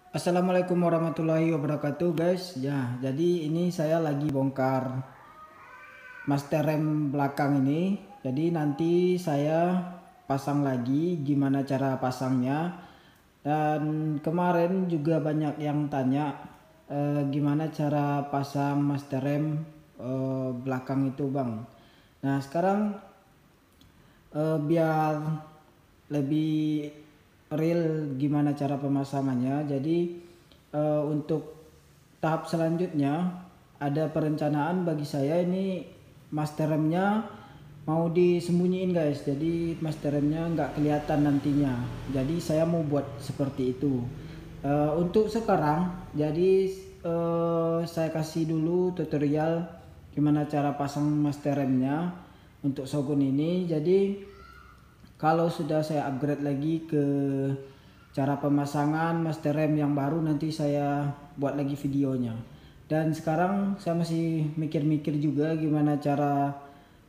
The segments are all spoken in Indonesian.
Assalamualaikum warahmatullahi wabarakatuh guys. Ya, jadi ini saya lagi bongkar master rem belakang ini. Jadi nanti saya pasang lagi gimana cara pasangnya. Dan kemarin juga banyak yang tanya gimana cara pasang master rem belakang itu bang. Nah sekarang biar lebih real gimana cara pemasangannya. Jadi untuk tahap selanjutnya ada perencanaan bagi saya ini master remnya mau disembunyiin guys. Jadi master remnya nggak kelihatan nantinya. Jadi saya mau buat seperti itu. Untuk sekarang jadi saya kasih dulu tutorial gimana cara pasang master remnya untuk Shogun ini. Jadi kalau sudah saya upgrade lagi ke cara pemasangan master rem yang baru, nanti saya buat lagi videonya. Dan sekarang saya masih mikir-mikir juga gimana cara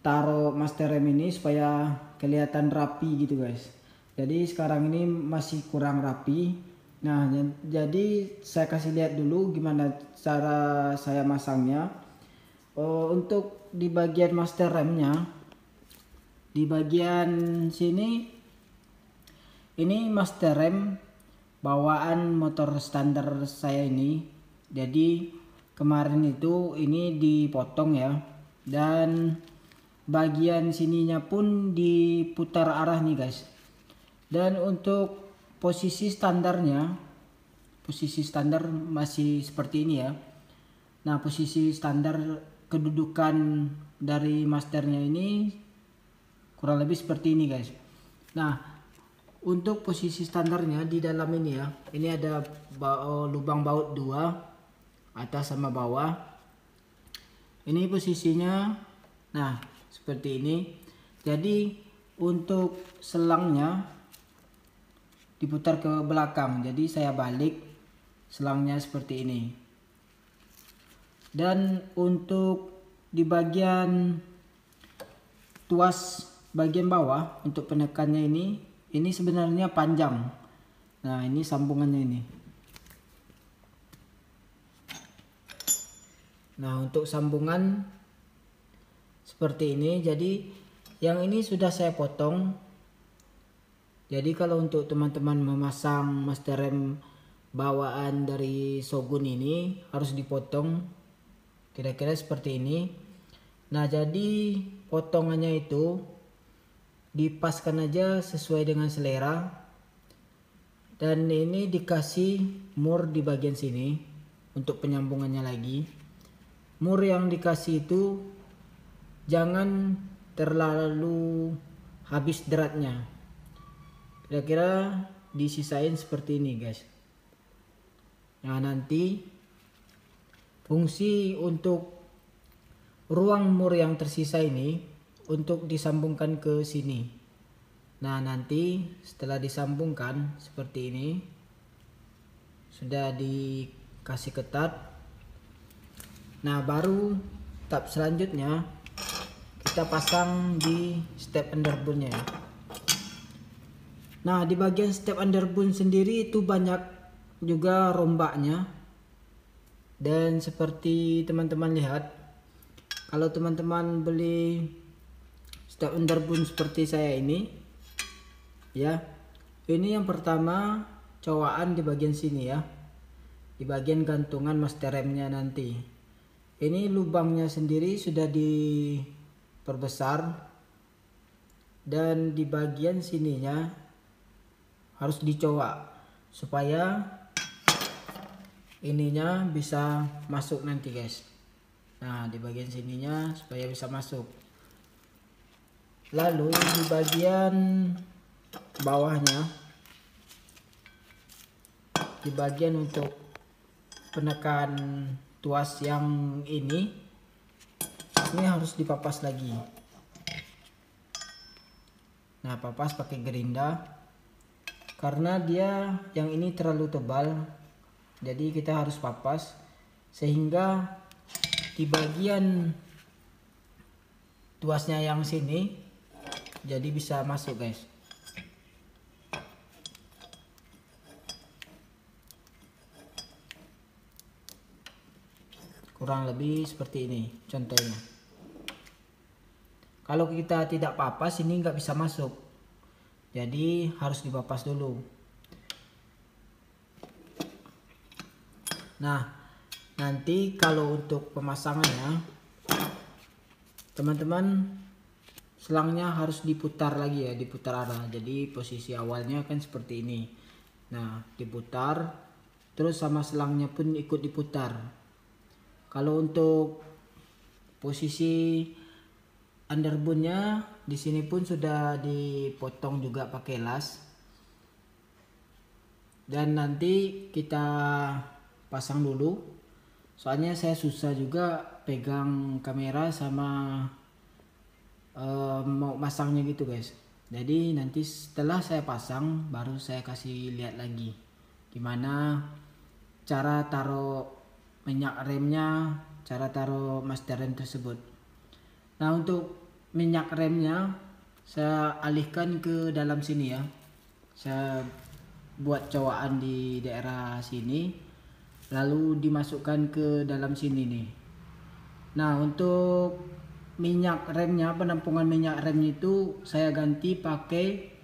taruh master rem ini supaya kelihatan rapi gitu guys. Jadi sekarang ini masih kurang rapi. Nah jadi saya kasih lihat dulu gimana cara saya masangnya. Untuk di bagian master remnya, di bagian sini ini master rem bawaan motor standar saya ini. Jadi kemarin itu ini dipotong ya, dan bagian sininya pun diputar arah nih guys. Dan untuk posisi standarnya, posisi standar masih seperti ini ya. Nah posisi standar kedudukan dari masternya ini kurang lebih seperti ini guys. Nah untuk posisi standarnya di dalam ini ya, ini ada lubang baut dua, atas sama bawah. Ini posisinya nah seperti ini. Jadi untuk selangnya diputar ke belakang, jadi saya balik selangnya seperti ini. Dan untuk di bagian tuas bagian bawah untuk penekannya ini sebenarnya panjang. Nah ini sambungannya ini. Nah untuk sambungan seperti ini. Jadi yang ini sudah saya potong. Jadi kalau untuk teman-teman memasang master rem bawaan dari Shogun ini harus dipotong kira-kira seperti ini. Nah jadi potongannya itu dipaskan aja sesuai dengan selera. Dan ini dikasih mur di bagian sini untuk penyambungannya lagi. Mur yang dikasih itu jangan terlalu habis deratnya, kira-kira disisain seperti ini guys. Nah nanti fungsi untuk ruang mur yang tersisa ini untuk disambungkan ke sini. Nah nanti setelah disambungkan seperti ini, sudah dikasih ketat. Nah baru tahap selanjutnya kita pasang di step underbone nya. Nah di bagian step underbone sendiri itu banyak juga rombaknya. Dan seperti teman-teman lihat, kalau teman-teman beli step underbone seperti saya ini ya, ini yang pertama cowaan di bagian sini ya, di bagian gantungan master remnya. nanti ini lubangnya sendiri sudah diperbesar, dan di bagian sininya harus dicowak supaya ininya bisa masuk nanti guys. Nah di bagian sininya supaya bisa masuk. Lalu di bagian bawahnya, di bagian untuk penekan tuas yang ini harus dipapas lagi. Nah papas pakai gerinda karena dia yang ini terlalu tebal, jadi kita harus papas sehingga di bagian tuasnya yang sini jadi bisa masuk guys. kurang lebih seperti ini contohnya. Kalau kita tidak papas ini nggak bisa masuk, jadi harus dipapas dulu. Nah, nanti kalau untuk pemasangannya, teman-teman, selangnya harus diputar lagi ya, diputar arah. Jadi posisi awalnya kan seperti ini. Nah, diputar, terus sama selangnya pun ikut diputar. Kalau untuk posisi underbone-nya di sini pun sudah dipotong juga pakai las. Dan nanti kita pasang dulu. Soalnya saya susah juga pegang kamera sama mau masangnya gitu guys. Jadi nanti setelah saya pasang baru saya kasih lihat lagi gimana cara taruh minyak remnya, cara taruh master rem tersebut. Nah, untuk minyak remnya saya alihkan ke dalam sini ya. Saya buat cowakan di daerah sini, lalu dimasukkan ke dalam sini nih. Nah, untuk minyak remnya, penampungan minyak remnya itu saya ganti pakai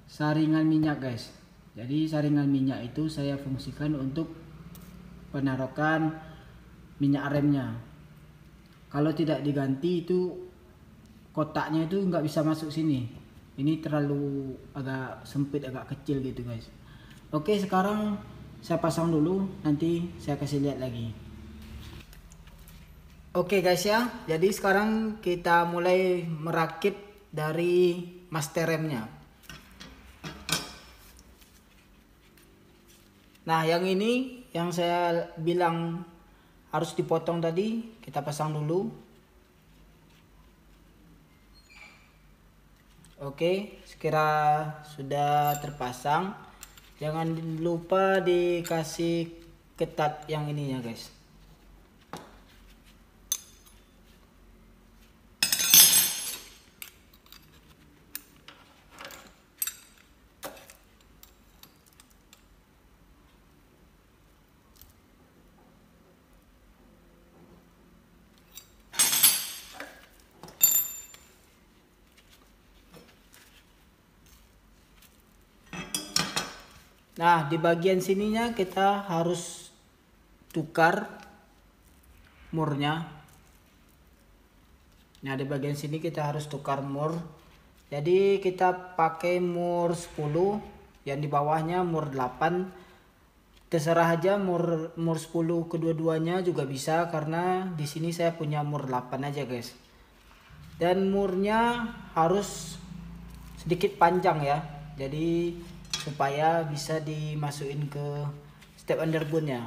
saringan minyak guys. Jadi saringan minyak itu saya fungsikan untuk penaruhan minyak remnya. Kalau tidak diganti itu kotaknya itu nggak bisa masuk sini. Ini terlalu agak sempit, agak kecil gitu guys. Oke, sekarang saya pasang dulu, nanti saya kasih lihat lagi. Oke guys ya, jadi sekarang kita mulai merakit dari master remnya. Nah, yang ini yang saya bilang harus dipotong tadi, kita pasang dulu. Oke, sekira sudah terpasang, jangan lupa dikasih ketat yang ininya guys. Nah, di bagian sininya kita harus tukar murnya. Nah, di bagian sini kita harus tukar mur. Jadi kita pakai mur 10, yang di bawahnya mur 8. Terserah aja mur 10 kedua-duanya juga bisa, karena di sini saya punya mur 8 aja guys. Dan murnya harus sedikit panjang ya. Jadi supaya bisa dimasukin ke step underbone-nya.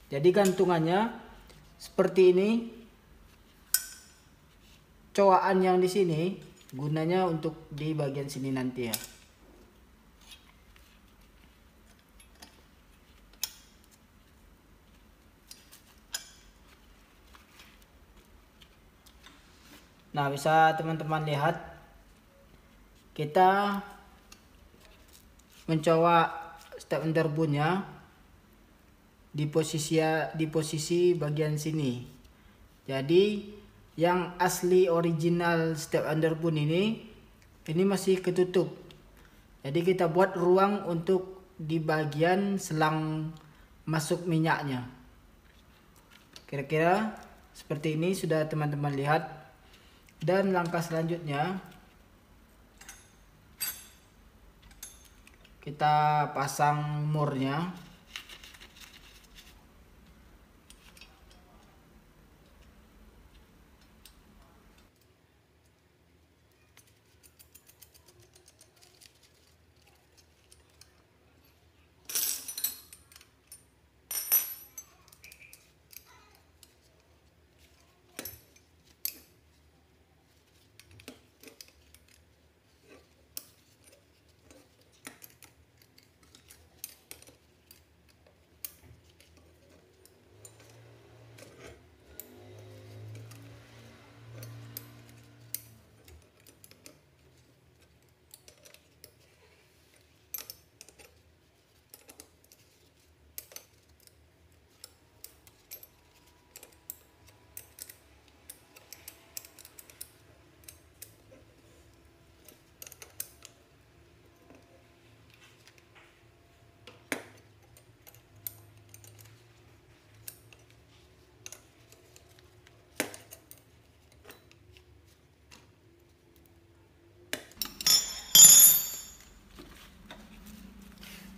Jadi gantungannya seperti ini. Cowakan yang di sini gunanya untuk di bagian sini nanti ya. Nah, bisa teman-teman lihat kita mencoba step underbone-nya di posisi bagian sini. Jadi yang asli original step underbone ini masih ketutup. Jadi kita buat ruang untuk di bagian selang masuk minyaknya. Kira-kira seperti ini sudah teman-teman lihat. Dan langkah selanjutnya kita pasang murnya.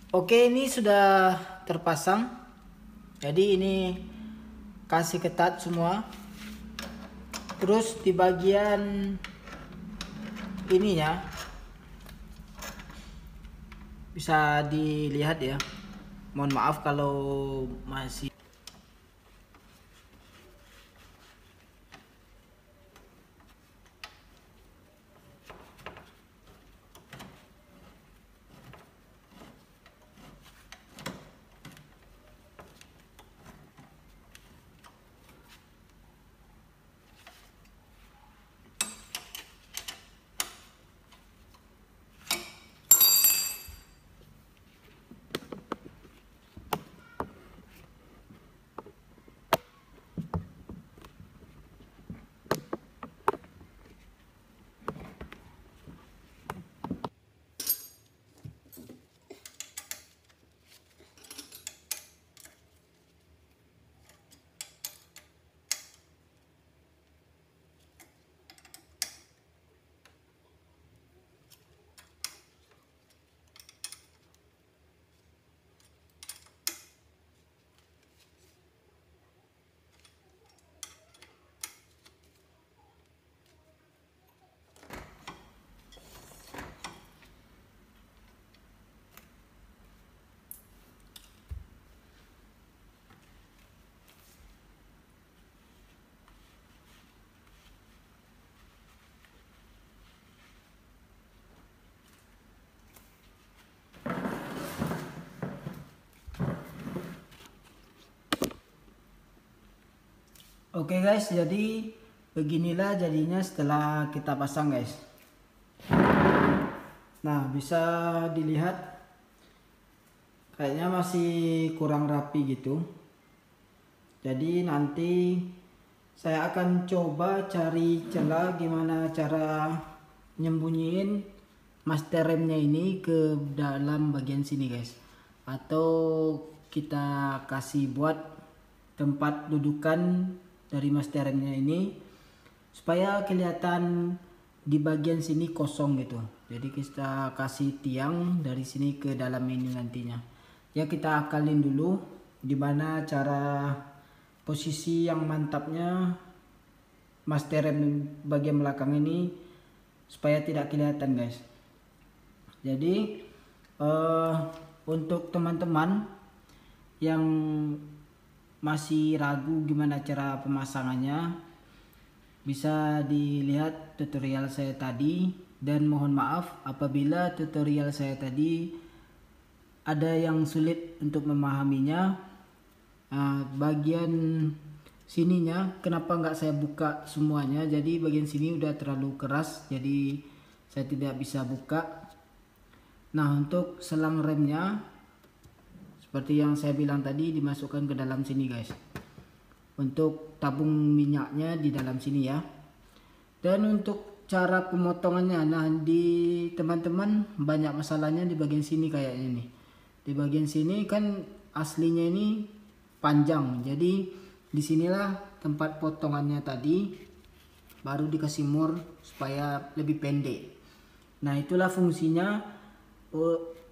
Oke, ini sudah terpasang. Jadi ini kasih ketat semua. Terus di bagian ininya bisa dilihat ya. Mohon maaf kalau masih. Oke guys, jadi beginilah jadinya setelah kita pasang guys. Nah, bisa dilihat kayaknya masih kurang rapi gitu. Jadi nanti saya akan coba cari celah gimana cara nyembunyiin master remnya ini ke dalam bagian sini guys. Atau kita kasih buat tempat dudukan dari master remnya ini supaya kelihatan di bagian sini kosong gitu. Jadi kita kasih tiang dari sini ke dalam ini nantinya. Ya, kita akalin dulu dimana cara posisi yang mantapnya master rem bagian belakang ini supaya tidak kelihatan guys. Jadi untuk teman-teman yang masih ragu gimana cara pemasangannya, bisa dilihat tutorial saya tadi. Dan mohon maaf apabila tutorial saya tadi ada yang sulit untuk memahaminya. Bagian sininya kenapa nggak saya buka semuanya, jadi bagian sini udah terlalu keras jadi saya tidak bisa buka. Nah, untuk selang remnya seperti yang saya bilang tadi, dimasukkan ke dalam sini guys. Untuk tabung minyaknya di dalam sini ya. Dan untuk cara pemotongannya, nah di teman-teman banyak masalahnya di bagian sini kayaknya nih. Di bagian sini kan aslinya ini panjang, jadi disinilah tempat potongannya tadi, baru dikasih mur supaya lebih pendek. Nah, itulah fungsinya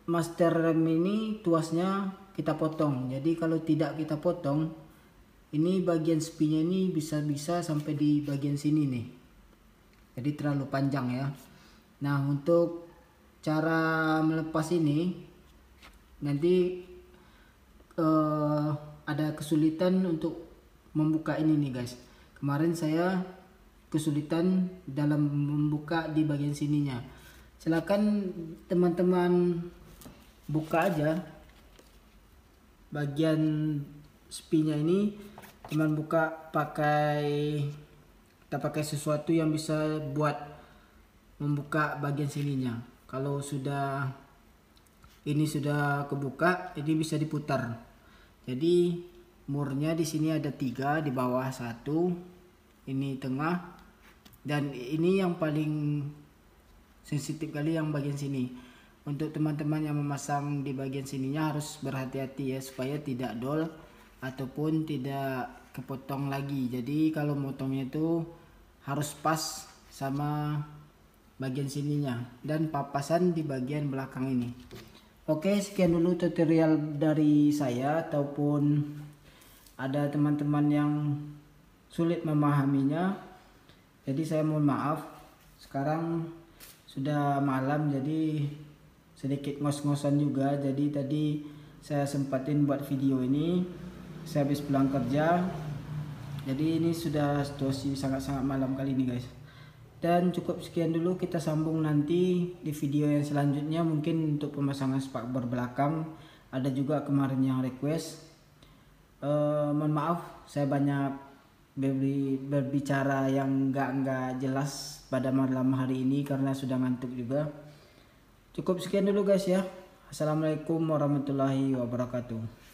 master rem ini, tuasnya kita potong. Jadi kalau tidak kita potong, ini bagian spinya ini bisa-bisa sampai di bagian sini nih. Jadi terlalu panjang ya. Nah, untuk cara melepas ini nanti ada kesulitan untuk membuka ini nih guys. Kemarin saya kesulitan dalam membuka di bagian sininya. Silakan teman-teman buka aja bagian spinya ini. Teman buka kita pakai sesuatu yang bisa buat membuka bagian sininya. Kalau ini sudah kebuka, ini bisa diputar. Jadi murnya di sini ada 3, di bawah 1, ini tengah, dan ini yang paling sensitif kali yang bagian sini. Untuk teman-teman yang memasang di bagian sininya harus berhati-hati ya, supaya tidak dol ataupun tidak kepotong lagi. Jadi kalau motongnya itu harus pas sama bagian sininya dan papasan di bagian belakang ini. Oke, sekian dulu tutorial dari saya, ataupun ada teman-teman yang sulit memahaminya. Jadi saya mohon maaf. Sekarang sudah malam, jadi sedikit ngos-ngosan juga. Jadi tadi saya sempatin buat video ini. Saya habis pulang kerja. Jadi ini sudah situasi sangat-sangat malam kali ini guys. Dan cukup sekian dulu, kita sambung nanti di video yang selanjutnya. Mungkin untuk pemasangan spakbor belakang, ada juga kemarin yang request. Mohon maaf saya banyak berbicara yang enggak jelas pada malam hari ini karena sudah ngantuk juga. Cukup sekian dulu guys ya. Assalamualaikum warahmatullahi wabarakatuh.